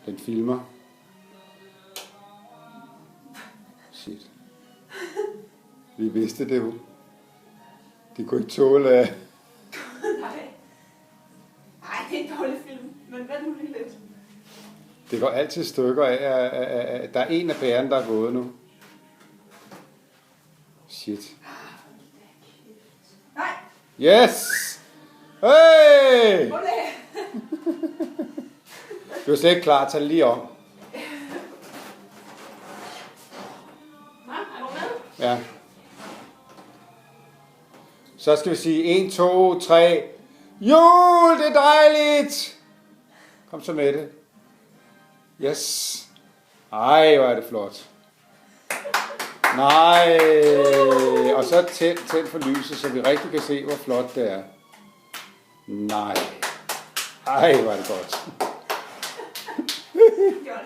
Den filmer. Shit. Vi vidste det jo. De kunne ikke tåle af. Nej. Ej, det er en dårlig film. Men vent nu lige lidt. Det går altid stykker af. Der er en af bærene, der er gået nu. Shit. Nej. Yes! Hey! Ole. Du er slet ikke klar. Tag det lige om. Nå, er du med? Ja. Så skal vi sige 1, 2, 3. Jul, det er dejligt! Kom så med det. Yes. Ej, hvor er det flot. Nej. Og så tænd for lyset, så vi rigtig kan se, hvor flot det er. Nej. Ej, hvor er det godt. Gjort.